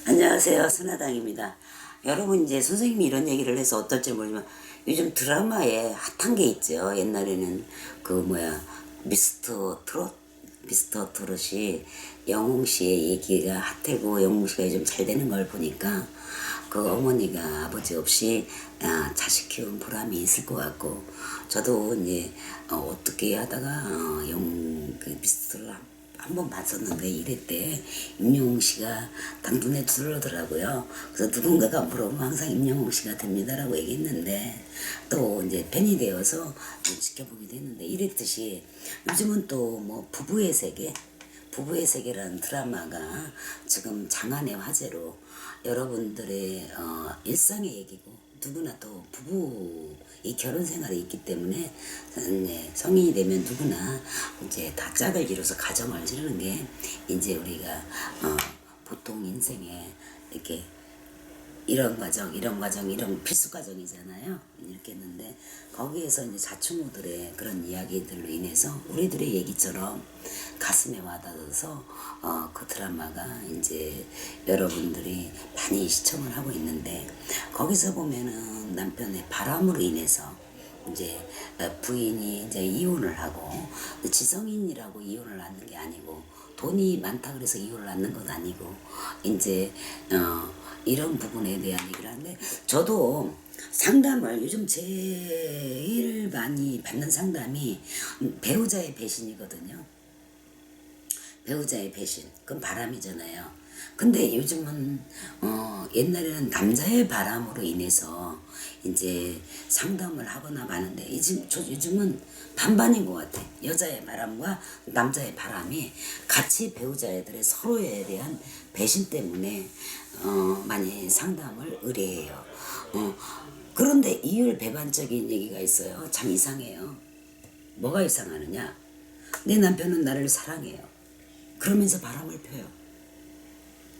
안녕하세요. 선화당입니다. 여러분, 이제 선생님이 이런 얘기를 해서 어떨지 모르지만 요즘 드라마에 핫한 게 있죠. 옛날에는 미스터 트롯이 영웅 씨의 얘기가 핫하고 영웅 씨가 요즘 잘 되는 걸 보니까 그 어머니가 아버지 없이 자식 키운 보람이 있을 것 같고, 저도 이제 어떻게 하다가 영웅 미스터를 한번 봤었는데, 이럴 때 임영웅 씨가 딱 눈에 들어오더라고요. 그래서 누군가가 물어보면 항상 임영웅 씨가 됩니다라고 얘기했는데, 또 이제 팬이 되어서 지켜보기도 했는데, 이랬듯이 요즘은 또 뭐 부부의 세계라는 드라마가 지금 장안의 화제로 여러분들의 일상의 얘기고, 누구나 또 부부 이 결혼 생활이 있기 때문에 이제 성인이 되면 누구나 이제 다 짝을 이뤄서 가정을 지르는 게 이제 우리가 보통 인생에 이렇게 이런 과정, 필수 과정이잖아요. 이렇게 했는데, 거기에서 이제 자충우들의 그런 이야기들로 인해서 우리들의 얘기처럼 가슴에 와닿아서 그 드라마가 이제 여러분들이 많이 시청을 하고 있는데, 거기서 보면은 남편의 바람으로 인해서 이제 부인이 이제 이혼을 하고, 지성인이라고 이혼을 하는 게 아니고, 돈이 많다 그래서 이혼을 하는 건 아니고, 이제 이런 부분에 대한 얘기를 하는데, 저도 상담을 요즘 제일 많이 받는 상담이 배우자의 배신이거든요. 배우자의 배신, 그건 바람이잖아요. 근데 요즘은 옛날에는 남자의 바람으로 인해서 이제 상담을 하거나 마는데, 요즘은 반반인 것 같아. 여자의 바람과 남자의 바람이 같이 배우자들의 서로에 대한 배신 때문에 많이 상담을 의뢰해요. 그런데 이율배반적인 얘기가 있어요. 참 이상해요. 뭐가 이상하느냐? 내 남편은 나를 사랑해요. 그러면서 바람을 펴요.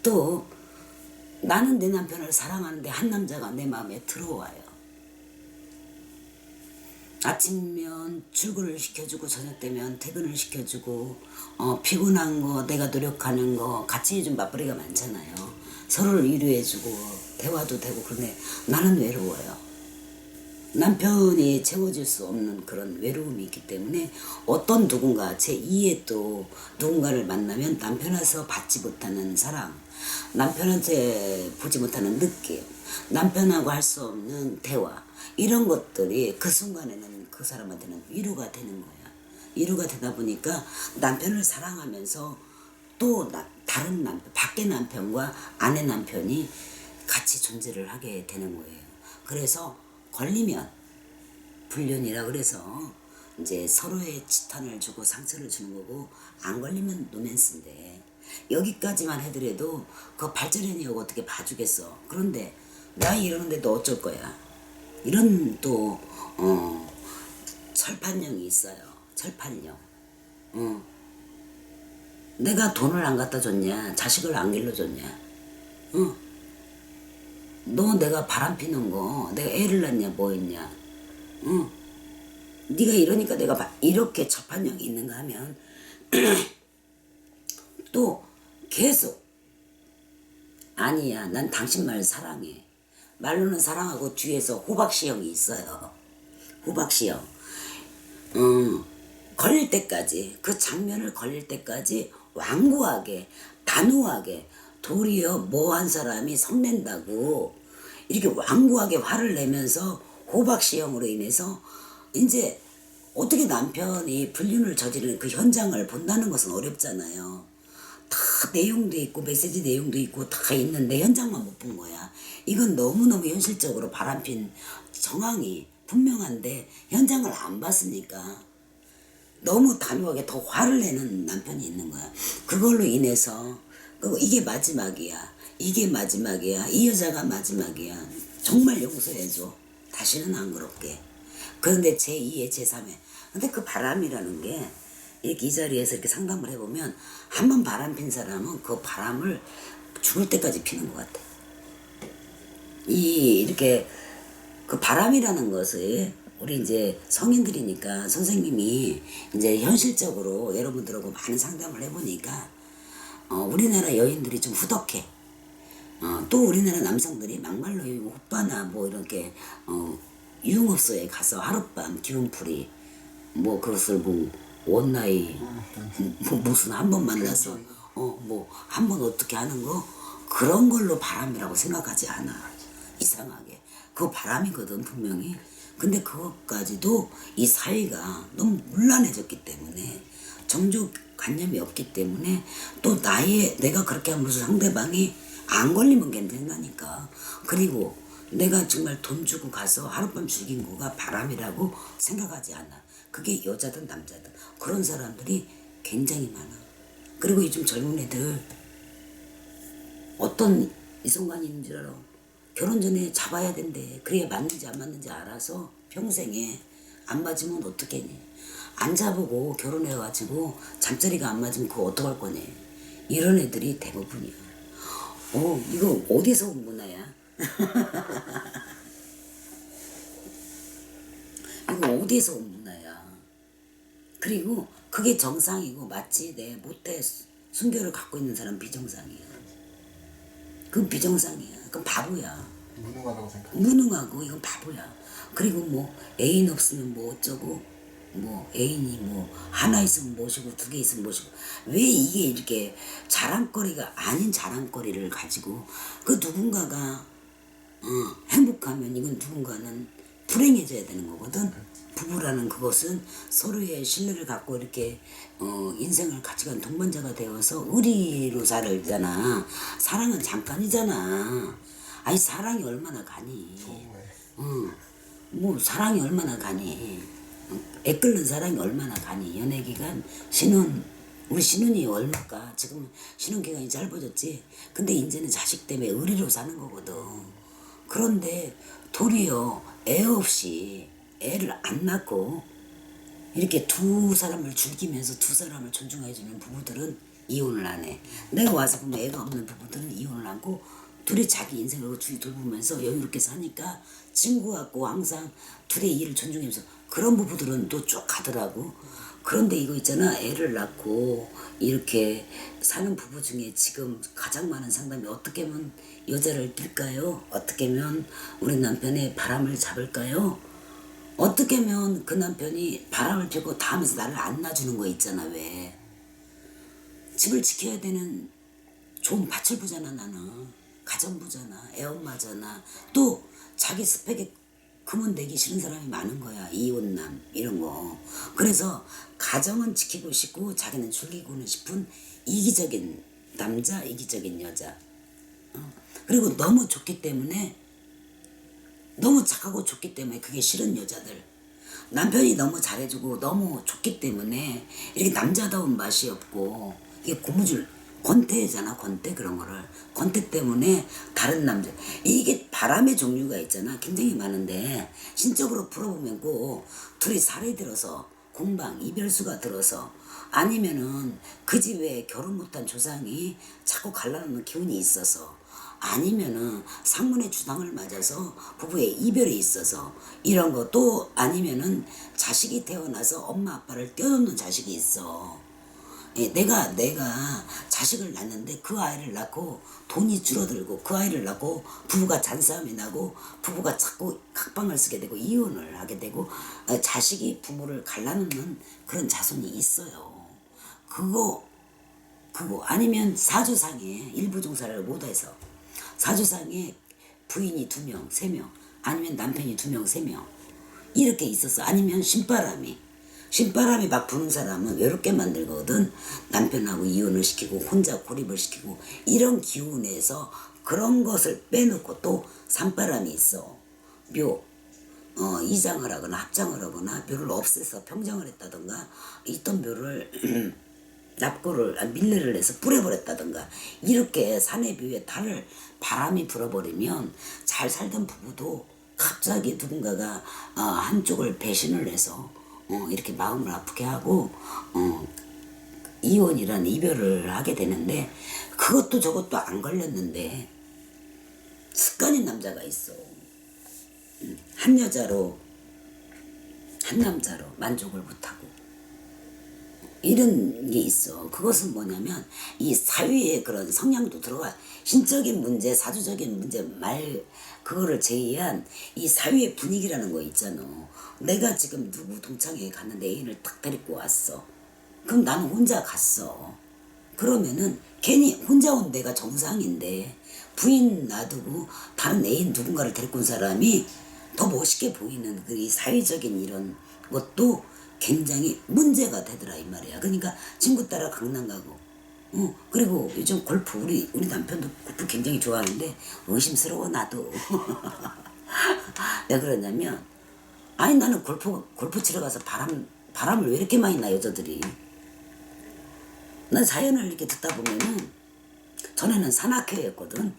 또 나는 내 남편을 사랑하는데 한 남자가 내 마음에 들어와요. 아침이면 출근을 시켜주고, 저녁 되면 퇴근을 시켜주고, 피곤한 거, 내가 노력하는 거 같이 좀 맞벌이가 많잖아요. 서로를 위로해주고 대화도 되고. 그런데 나는 외로워요. 남편이 채워줄 수 없는 그런 외로움이 있기 때문에, 어떤 누군가 제2의 또 누군가를 만나면 남편에서 받지 못하는 사랑, 남편한테 보지 못하는 느낌, 남편하고 할 수 없는 대화, 이런 것들이 그 순간에는 그 사람한테는 위로가 되는 거야. 위로가 되다 보니까 남편을 사랑하면서 또 다른 남편, 밖의 남편과 아내 남편이 같이 존재를 하게 되는 거예요. 그래서 걸리면 불륜이라 그래서 이제 서로의 치탄을 주고 상처를 주는 거고, 안 걸리면 로맨스인데, 여기까지만 해더라도 그 발전해내고 어떻게 봐주겠어. 그런데 나 이러는데 너 어쩔 거야. 이런 또 철판형이 있어요. 철판형. 내가 돈을 안 갖다 줬냐, 자식을 안 길러줬냐, 너 내가 바람 피는 거, 내가 애를 낳냐, 뭐 했냐, 네가 이러니까 내가 이렇게 철판형이 있는가 하면 또 계속 아니야, 난 당신 말 사랑해. 말로는 사랑하고 뒤에서 호박시형이 있어요. 호박시형. 걸릴 때까지, 그 장면을 걸릴 때까지 완고하게 단호하게, 도리어 뭐한 사람이 성낸다고 이렇게 완고하게 화를 내면서 호박시형으로 인해서 이제 어떻게 남편이 불륜을 저지르는 그 현장을 본다는 것은 어렵잖아요. 다 내용도 있고 메시지 내용도 있고 다 있는데 현장만 못 본 거야. 이건 너무너무 현실적으로 바람핀 정황이 분명한데 현장을 안 봤으니까 너무 단호하게 더 화를 내는 남편이 있는 거야. 그걸로 인해서 이게 마지막이야, 이게 마지막이야, 이 여자가 마지막이야, 정말 용서해줘, 다시는 안 그럴게. 그런데 제2의 제3의, 근데 그 바람이라는 게 이렇게 이 자리에서 이렇게 상담을 해보면, 한 번 바람 핀 사람은 그 바람을 죽을 때까지 피는 것 같아. 이렇게 그 바람이라는 것을 우리 이제 성인들이니까 선생님이 이제 현실적으로 여러분들하고 많은 상담을 해보니까 우리나라 여인들이 좀 후덕해. 또 우리나라 남성들이 막말로 오빠나 뭐 이렇게 유흥업소에 가서 하룻밤 기운풀이 뭐 그것을 뭐 원나잇 뭐 무슨 한 번 만나서 뭐 한 번 어떻게 하는 거 그런 걸로 바람이라고 생각하지 않아. 이상하게 그거 바람이거든 분명히. 근데 그것까지도 이 사회가 너무 문란해졌기 때문에 정조관념이 없기 때문에 또 내가 그렇게 하면서 상대방이 안 걸리면 괜찮다니까. 그리고 내가 정말 돈 주고 가서 하룻밤 즐긴 거가 바람이라고 생각하지 않아. 그게 여자든 남자든 그런 사람들이 굉장히 많아. 그리고 요즘 젊은 애들 어떤 이성관이 있는 줄 알아? 결혼 전에 잡아야 된대. 그래야 맞는지 안 맞는지 알아서 평생에. 안 맞으면 어떡하니. 안 잡고 결혼해가지고 잠자리가 안 맞으면 그거 어떡할 거니. 이런 애들이 대부분이야. 이거 어디서 온 문화야? 이거 어디서 온 문화야? 그리고 그게 정상이고 맞지. 내 못해 순결을 갖고 있는 사람 비정상이야. 그건 비정상이야. 그건 바보야. 무능하다고 생각. 무능하고 이건 바보야. 그리고 뭐 애인 없으면 뭐 어쩌고 뭐 애인이 뭐 하나 있으면 뭐시고 두 개 있으면 뭐시고 왜 이게 이렇게 자랑거리가 아닌 자랑거리를 가지고 그 누군가가 행복하면 이건 누군가는 불행해져야 되는 거거든. 부부라는 그것은 서로의 신뢰를 갖고 이렇게 인생을 같이 간 동반자가 되어서 의리로 살잖아. 사랑은 잠깐이잖아. 아니 사랑이 얼마나 가니. 뭐 사랑이 얼마나 가니. 애끓는 사랑이 얼마나 가니. 연애기간 우리 신혼이 얼마까. 지금 신혼기간이 짧아졌지. 근데 이제는 자식 때문에 의리로 사는 거거든. 그런데 도리어 애 없이 애를 안 낳고 이렇게 두 사람을 즐기면서 두 사람을 존중해주는 부부들은 이혼을 안 해. 내가 와서 보면 애가 없는 부부들은 이혼을 하고 둘이 자기 인생을 돌보면서 여유롭게 사니까 친구 같고 항상 둘의 일을 존중하면서 그런 부부들은 또 쭉 가더라고. 그런데 이거 있잖아. 애를 낳고 이렇게 사는 부부 중에 지금 가장 많은 상담이 어떻게 하면 여자를 뛸까요? 어떻게 하면 우리 남편의 바람을 잡을까요? 어떻게 하면 그 남편이 바람을 피고 다음에서 나를 안 놔주는 거 있잖아. 왜? 집을 지켜야 되는 좋은 밭을 보잖아. 나는 가정부잖아. 애엄마잖아. 또 자기 스펙에 금은 내기 싫은 사람이 많은 거야. 이혼남 이런 거. 그래서 가정은 지키고 싶고 자기는 즐기고는 싶은 이기적인 남자, 이기적인 여자. 그리고 너무 좋기 때문에 너무 착하고 좋기 때문에 그게 싫은 여자들. 남편이 너무 잘해주고 너무 좋기 때문에 이렇게 남자다운 맛이 없고 이게 고무줄 권태잖아. 권태. 그런 거를 권태 때문에 다른 남자 이게 바람의 종류가 있잖아. 굉장히 많은데 신적으로 풀어보면 꼭 둘이 살이 들어서 공방 이별수가 들어서 아니면은 그 집에 결혼 못한 조상이 자꾸 갈라놓는 기운이 있어서 아니면은 상문의 주당을 맞아서 부부의 이별이 있어서 이런 거. 또 아니면은 자식이 태어나서 엄마 아빠를 떼어놓는 자식이 있어. 내가 자식을 낳는데 그 아이를 낳고 돈이 줄어들고 그 아이를 낳고 부부가 잔싸움이 나고 부부가 자꾸 각방을 쓰게 되고 이혼을 하게 되고 자식이 부모를 갈라놓는 그런 자손이 있어요. 그거 아니면 사주상에 일부 종사를 못해서 사주상에 부인이 2명, 3명, 아니면 남편이 2명, 3명 이렇게 있었어. 아니면 신바람이 막 부는 사람은 외롭게 만들거든. 남편하고 이혼을 시키고 혼자 고립을 시키고 이런 기운에서 그런 것을 빼놓고 또 산바람이 있어. 묘 이장을 하거나 합장을 하거나 묘를 없애서 평정을 했다던가 있던 묘를 밀레를 해서 뿌려버렸다던가 이렇게 산의 뷰에 달을 바람이 불어버리면 잘 살던 부부도 갑자기 누군가가 한쪽을 배신을 해서 이렇게 마음을 아프게 하고 이혼이란 이별을 하게 되는데 그것도 저것도 안 걸렸는데 습관인 남자가 있어. 한 여자로 한 남자로 만족을 못하고 이런 게 있어. 그것은 뭐냐면 이 사회의 그런 성향도 들어가. 신적인 문제, 사주적인 문제 그거를 제외한 이 사회의 분위기라는 거 있잖아. 내가 지금 누구 동창회에 갔는데 애인을 딱 데리고 왔어. 그럼 나는 혼자 갔어. 그러면은 괜히 혼자 온 내가 정상인데 부인 놔두고 다른 애인 누군가를 데리고 온 사람이 더 멋있게 보이는 그 이 사회적인 이런 것도 굉장히 문제가 되더라 이 말이야. 그러니까 친구 따라 강남 가고, 그리고 요즘 골프 우리 남편도 골프 굉장히 좋아하는데 의심스러워 나도. 왜 그러냐면 아니 나는 골프 치러 가서 바람을 왜 이렇게 많이 나 여자들이. 난 사연을 이렇게 듣다 보면은 전에는 산악회였거든.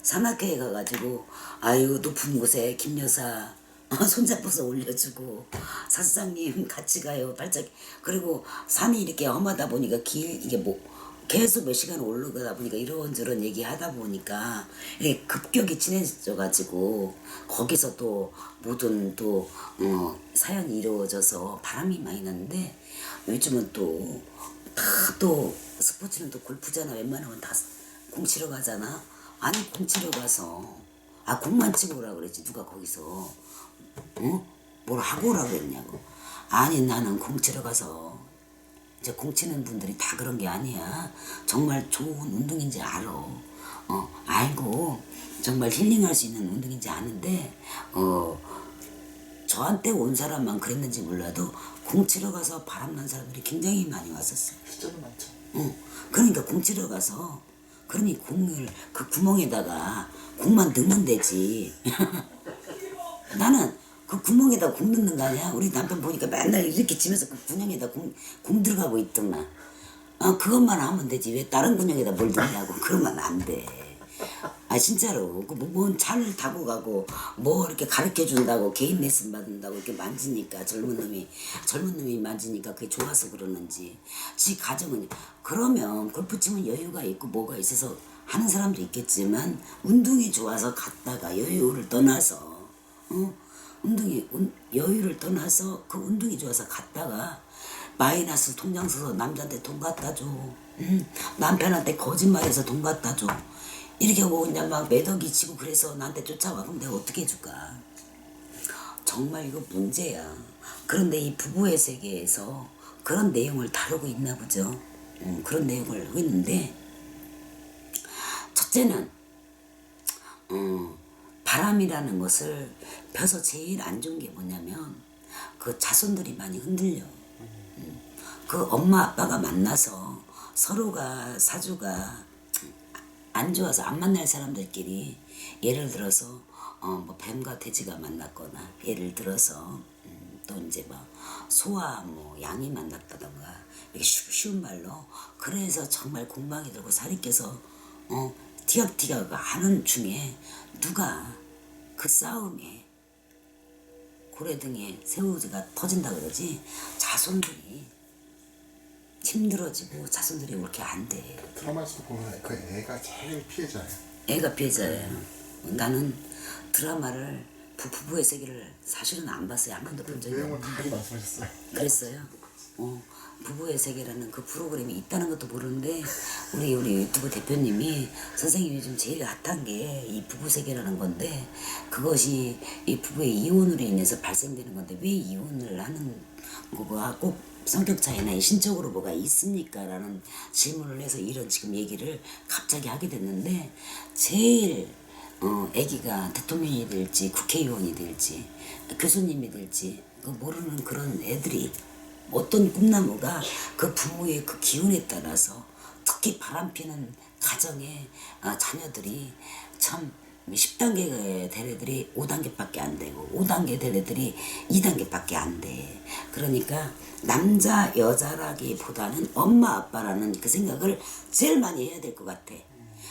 산악회에 가가지고 아유 높은 곳에 김 여사 손잡아서 올려주고 사장님 같이 가요 발작. 그리고 산이 이렇게 험하다 보니까 이게 뭐 계속 몇 시간 올라가다 보니까 이런저런 얘기하다 보니까 이렇게 급격히 친해져가지고 거기서 또 모든 또 사연이 이루어져서 바람이 많이 났는데 요즘은 또 다 또 스포츠는 또 골프잖아. 웬만하면 다 공 치러 가잖아. 아니 공 치러 가서 공만 치고 오라 그랬지 누가 거기서 뭘 하고 오라 그랬냐고. 아니 나는 공 치러 가서 이제 공 치는 분들이 다 그런 게 아니야. 정말 좋은 운동인지 알아. 알고 정말 힐링할 수 있는 운동인지 아는데 저한테 온 사람만 그랬는지 몰라도 공 치러 가서 바람난 사람들이 굉장히 많이 왔었어요. 숫자는 많죠. 그러니까 공 치러 가서 그러니 공을 그 구멍에다가 공만 넣으면 되지. 나는 그 구멍에다 공 넣는 거 아니야? 우리 남편 보니까 맨날 이렇게 치면서 그 구멍에다 공 들어가고 있더만. 그것만 하면 되지. 왜 다른 군형에다 뭘 넣냐고. 그러면 안 돼. 진짜로. 뭔 차를 타고 가고, 뭐 이렇게 가르쳐 준다고, 개인 레슨 받는다고 이렇게 만지니까, 젊은 놈이 만지니까 그게 좋아서 그러는지. 지 가정은, 그러면 골프 치면 여유가 있고 뭐가 있어서 하는 사람도 있겠지만, 운동이 좋아서 갔다가 여유를 떠나서, 여유를 떠나서 그 운동이 좋아서 갔다가, 마이너스 통장 써서 남자한테 돈 갖다 줘. 남편한테 거짓말해서 돈 갖다 줘. 이렇게 하고 그냥 막 매덕이 치고 그래서 나한테 쫓아와. 그럼 내가 어떻게 해줄까? 정말 이거 문제야. 그런데 이 부부의 세계에서 그런 내용을 다루고 있나 보죠. 그런 내용을 하고 있는데 첫째는 바람이라는 것을 펴서 제일 안 좋은 게 뭐냐면 그 자손들이 많이 흔들려. 그 엄마 아빠가 만나서 서로가 사주가 안 좋아서 안 만날 사람들끼리 예를 들어서 뭐 뱀과 돼지가 만났거나 예를 들어서 또 이제 뭐 소와 뭐 양이 만났다던가 이렇게 쉬운 말로 그래서 정말 공방이 들고 살이 깨서 티격티격 하는 중에 누가 그 싸움에 고래등에 새우가 터진다 그러지 자손들이 힘들어지고 자손들이 그렇게 안 돼. 드라마에서 보면 그 애가 제일 피해자예요. 애가 피해자예요. 나는 드라마를 부부의 세계를 사실은 안 봤어요. 한 번도 본 적이 내용을 없어요. 많이 말씀하셨어요. 그랬어요? 부부의 세계라는 그 프로그램이 있다는 것도 모르는데 우리 유튜브 대표님이 선생님이 요즘 제일 핫한 게 이 부부 세계라는 건데 그것이 이 부부의 이혼으로 인해서 발생되는 건데 왜 이혼을 하는 거가 꼭 성격 차이나 신적으로 뭐가 있습니까? 라는 질문을 해서 이런 지금 얘기를 갑자기 하게 됐는데 제일 애기가 대통령이 될지 국회의원이 될지 교수님이 될지 그 모르는 그런 애들이 어떤 꿈나무가 그 부모의 그 기운에 따라서 특히 바람피는 가정의 자녀들이 참 10단계 될 애들이 5단계밖에 안 되고 5단계 될 애들이 2단계밖에 안 돼. 그러니까 남자 여자라기보다는 엄마 아빠라는 그 생각을 제일 많이 해야 될 것 같아.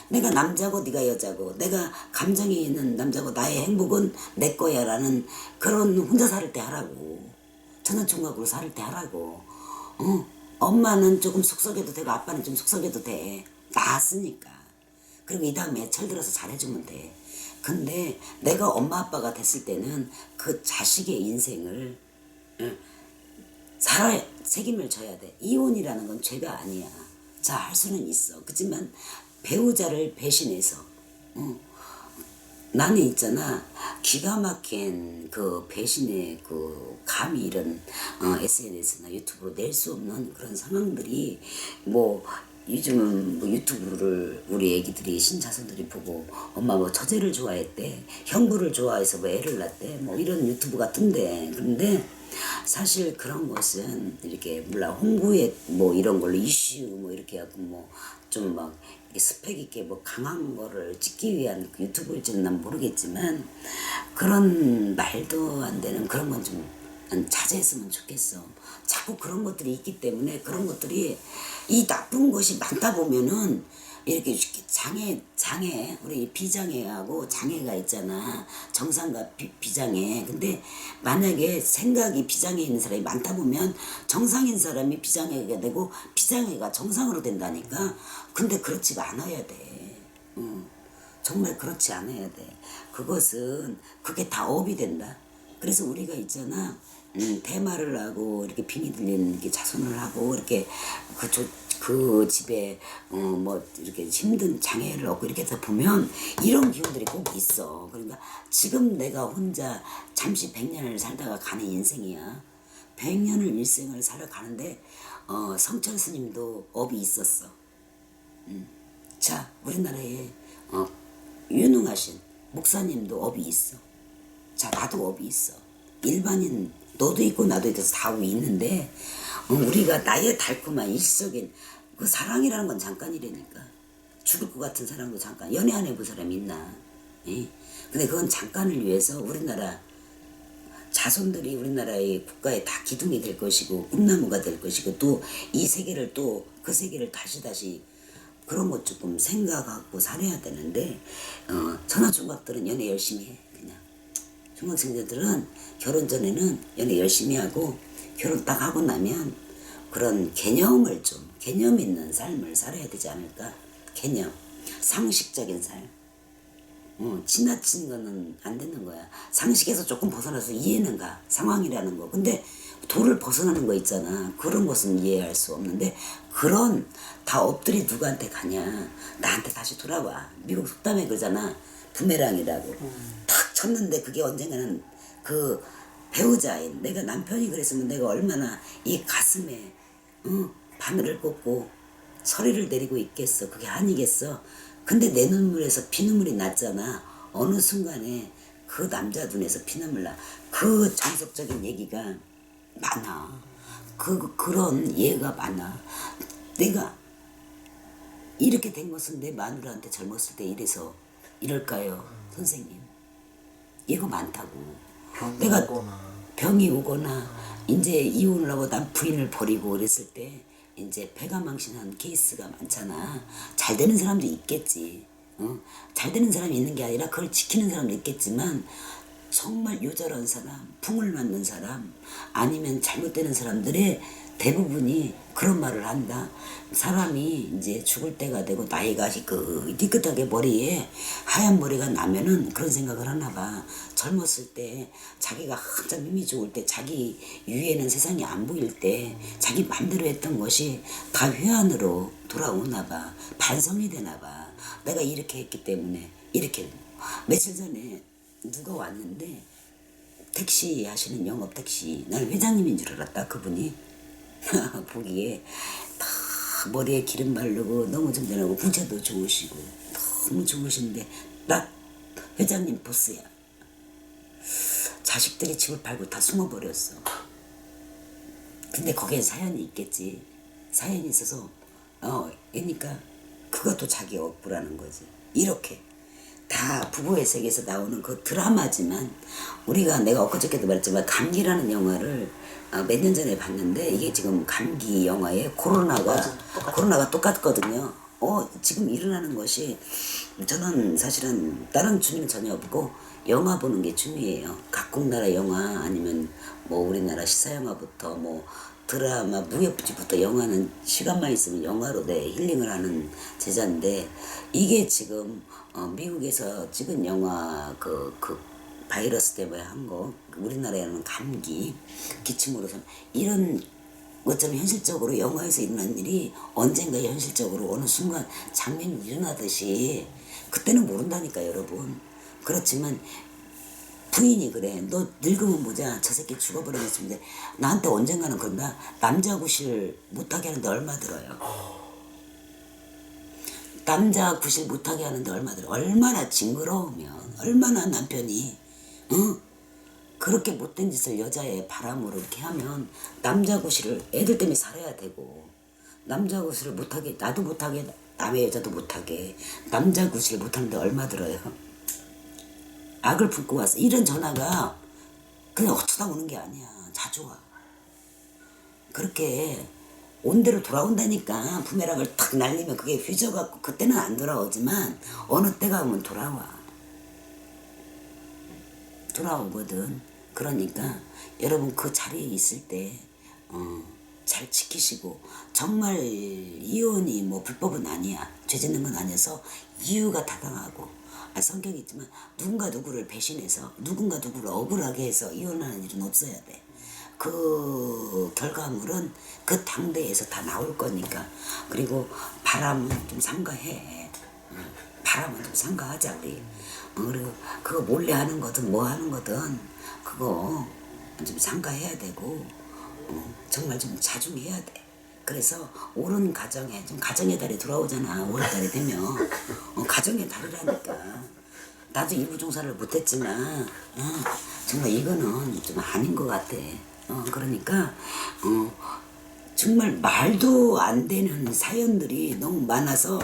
내가 남자고 네가 여자고 내가 감정이 있는 남자고 나의 행복은 내 거야 라는 그런 혼자 살 때 하라고. 천연총각으로 살 때 하라고. 엄마는 조금 속썩여도 되고 아빠는 좀 속썩여도 돼. 낳았으니까. 그리고 이 다음에 철들어서 잘해주면 돼. 근데 내가 엄마 아빠가 됐을 때는 그 자식의 인생을 책임을 져야 돼. 이혼이라는 건 죄가 아니야. 자, 할 수는 있어. 그렇지만 배우자를 배신해서 나는 있잖아, 기가 막힌 그 배신의 그 감이 이런 SNS나 유튜브로 낼 수 없는 그런 상황들이 뭐 요즘은 뭐 유튜브를 우리 애기들이 신자손들이 보고 엄마 뭐 처제를 좋아했대, 형부를 좋아해서 뭐 애를 낳대, 뭐 이런 유튜브 같은데. 그런데 사실 그런 것은 이렇게 몰라 홍보에 뭐 이런 걸로 이슈 뭐 이렇게 하고 뭐 좀 막 스펙 있게 뭐 강한 거를 찍기 위한 그 유튜브일지는 난 모르겠지만 그런 말도 안 되는 그런 건 좀 자제했으면 좋겠어. 자꾸 그런 것들이 있기 때문에 그런 것들이 이 나쁜 것이 많다 보면은 이렇게 장애 우리 비장애하고 장애가 있잖아. 정상과 비장애. 근데 만약에 생각이 비장애 있는 사람이 많다 보면 정상인 사람이 비장애가 되고 비장애가 정상으로 된다니까. 근데 그렇지가 않아야 돼. 정말 그렇지 않아야 돼. 그것은 그게 다 업이 된다. 그래서 우리가 있잖아, 대마를 하고 이렇게 빙의 들리는 이렇게 자손을 하고 이렇게 그 집에 뭐 이렇게 힘든 장애를 얻고 이렇게 해서 보면 이런 기운들이 꼭 있어. 그러니까 지금 내가 혼자 잠시 100년을 살다가 가는 인생이야. 100년을 일생을 살아가는데 성철 스님도 업이 있었어. 자, 우리나라에 유능하신 목사님도 업이 있어. 자, 나도 업이 있어. 일반인 너도 있고 나도 있어서 다 업이 있는데 우리가 나의 달콤한 일시적인 그 사랑이라는 건 잠깐이라니까. 죽을 것 같은 사랑도 잠깐. 연애 안 해본 사람이 있나? 예? 근데 그건 잠깐을 위해서 우리나라 자손들이 우리나라의 국가의 다 기둥이 될 것이고 꿈나무가 될 것이고 또 이 세계를 또 그 세계를 다시 그런 것 조금 생각하고 살아야 되는데 천하총각들은 연애 열심히 해. 그냥 중학생들은 결혼 전에는 연애 열심히 하고 결혼 딱 하고 나면 그런 개념을 좀 개념 있는 삶을 살아야 되지 않을까. 개념, 상식적인 삶. 지나친 거는 안 되는 거야. 상식에서 조금 벗어나서 이해는 가. 상황이라는 거. 근데 도를 벗어나는 거 있잖아. 그런 것은 이해할 수 없는데 그런 다 업들이 누구한테 가냐. 나한테 다시 돌아와. 미국 속담에 그러잖아. 부메랑이라고. 탁 쳤는데 그게 언젠가는 그 배우자인 내가 남편이 그랬으면 내가 얼마나 이 가슴에 바늘을 꽂고 서리를 내리고 있겠어. 그게 아니겠어. 근데 내 눈물에서 피눈물이 났잖아. 어느 순간에 그 남자 눈에서 피눈물 나. 그 정석적인 얘기가 많아. 그런 예가 많아. 내가 이렇게 된 것은 내 마누라한테 젊었을 때 이래서 이럴까요, 선생님? 얘가 많다고. 내가 병이 오거나 이제 이혼을 하고 난 부인을 버리고 그랬을 때 이제 배가망신한 케이스가 많잖아. 잘 되는 사람도 있겠지. 잘 되는 사람이 있는 게 아니라 그걸 지키는 사람도 있겠지만 정말 요절한 사람, 풍을 맞는 사람, 아니면 잘못되는 사람들의 대부분이 그런 말을 한다. 사람이 이제 죽을 때가 되고 나이가 띠끗하게 머리에 하얀 머리가 나면은 그런 생각을 하나 봐. 젊었을 때 자기가 한참 힘이 좋을 때 자기 위에는 세상이 안 보일 때 자기 맘대로 했던 것이 다 회한으로 돌아오나 봐. 반성이 되나 봐. 내가 이렇게 했기 때문에 이렇게. 며칠 전에 누가 왔는데 택시 하시는 영업 택시, 난 회장님인 줄 알았다. 그분이 보기에 다 머리에 기름 바르고 너무 정전하고 부자도 좋으시고 너무 좋으신데 딱 회장님 보스야. 자식들이 집을 팔고 다 숨어버렸어. 근데 거기에 사연이 있겠지. 사연이 있어서 그러니까 그것도 자기 업보라는 거지. 이렇게 다 부부의 세계에서 나오는 그 드라마지만 우리가 내가 엊그저께도 말했지만 감기라는 영화를 몇 년 전에 봤는데 이게 지금 감기 영화에 코로나가 똑같거든요. 지금 일어나는 것이 저는 사실은 다른 취미는 전혀 없고 영화 보는 게 취미예요. 각국 나라 영화 아니면 뭐 우리나라 시사 영화부터 뭐 드라마 무협지부터 영화는 시간만 있으면 영화로 내 힐링을 하는 제자인데 이게 지금 미국에서 찍은 영화 그 바이러스 때문에 한 거 우리나라에는 감기 기침으로서 이런 어쩌면 현실적으로 영화에서 일어난 일이 언젠가 현실적으로 어느 순간 장면이 일어나듯이 그때는 모른다니까 여러분. 그렇지만 부인이 그래. 너 늙으면 보자. 저 새끼 죽어버리겠습니다. 나한테 언젠가는 그런다. 남자 구실 못하게 하는데 얼마 들어요? 남자 구실 못하게 하는데 얼마 들어? 얼마나 징그러우면 얼마나 남편이 그렇게 못된 짓을 여자의 바람으로 이렇게 하면 남자 구실을 애들 때문에 살아야 되고 남자 구실을 못하게 나도 못하게 남의 여자도 못하게 남자 구실 못하는데 얼마 들어요? 악을 품고 와서 이런 전화가 그냥 어쩌다 오는 게 아니야. 자주 와. 그렇게 온 대로 돌아온다니까. 부메랑을 탁 날리면 그게 휘져갖고 그때는 안 돌아오지만 어느 때가 오면 돌아오거든. 그러니까 여러분 그 자리에 있을 때 잘 지키시고 정말 이혼이 뭐 불법은 아니야. 죄 짓는 건 아니어서 이유가 타당하고 성격이 있지만 누군가 누구를 배신해서 누군가 누구를 억울하게 해서 이혼하는 일은 없어야 돼. 그 결과물은 그 당대에서 다 나올 거니까. 그리고 바람은 좀 삼가해. 바람은 좀 삼가하자 우리. 그리고 그거 몰래 하는 거든 뭐 하는 거든 그거 좀 삼가해야 되고 정말 좀 자중해야 돼. 그래서 옳은 가정에 좀 가정의 달이 돌아오잖아. 5월달이 되면 가정의 달이라니까. 나도 일부종사를 못했지만 정말 이거는 좀 아닌 것 같아. 그러니까 정말 말도 안 되는 사연들이 너무 많아서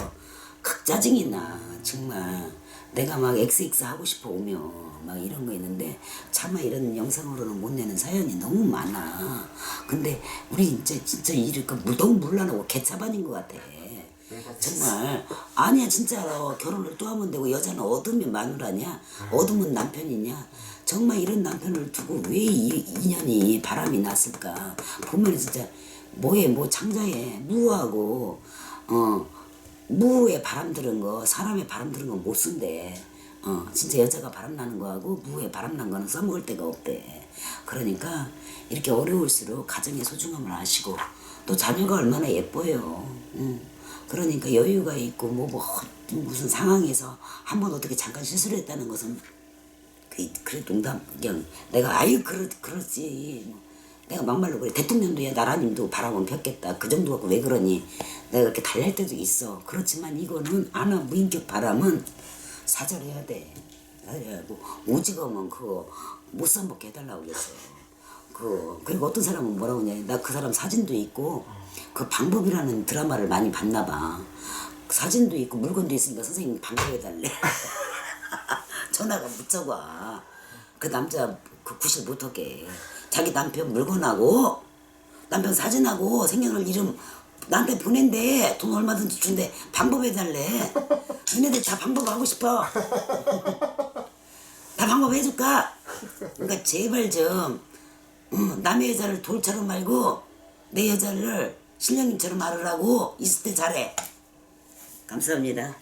극짜증이 나. 정말 내가 막 XX 하고 싶어 오면 막 이런 거 있는데 차마 이런 영상으로는 못 내는 사연이 너무 많아. 근데 우리 진짜 이렇게 무동물란하고 개차반인 것 같아. 정말 아니야 진짜로. 결혼을 또 하면 되고 여자는 얻으면 마누라냐 얻으면 남편이냐. 정말 이런 남편을 두고 왜 이 인연이 바람이 났을까. 보면 진짜 뭐에 뭐 창자에 무하고 무에 바람 들은 거 사람의 바람 들은 거 못 쓴대. 진짜 여자가 바람나는 거하고 무에 바람난 거는 써먹을 데가 없대. 그러니까 이렇게 어려울수록 가정의 소중함을 아시고 또 자녀가 얼마나 예뻐요. 그러니까 여유가 있고 무슨 상황에서 한번 어떻게 잠깐 실수를 했다는 것은 그래 농담 그냥 내가 아유 그렇지 내가 막말로 그래. 대통령도 야 나라님도 바람은 폈겠다 그 정도 갖고 왜 그러니 내가 그렇게 달랠 때도 있어. 그렇지만 이거는 아나 무인격 바람은 사절해야 돼. 사절하고 오직어면 그거 못 써먹게 해달라고 그랬어. 그리고 어떤 사람은 뭐라고 하냐. 나 그 사람 사진도 있고 그 방법이라는 드라마를 많이 봤나 봐. 사진도 있고 물건도 있으니까 선생님 방법해달래. 전화가 무척 와. 그 남자 그 구실 못하게 자기 남편 물건하고 남편 사진하고 생년월 이름 나한테 보낸대. 돈 얼마든지 준대. 방법해달래. 너네들 다 방법하고 싶어. 다 방법해줄까? 그러니까 제발 좀 남의 여자를 돌처럼 말고 내 여자를 신령님처럼 알으라고. 있을 때 잘해. 감사합니다.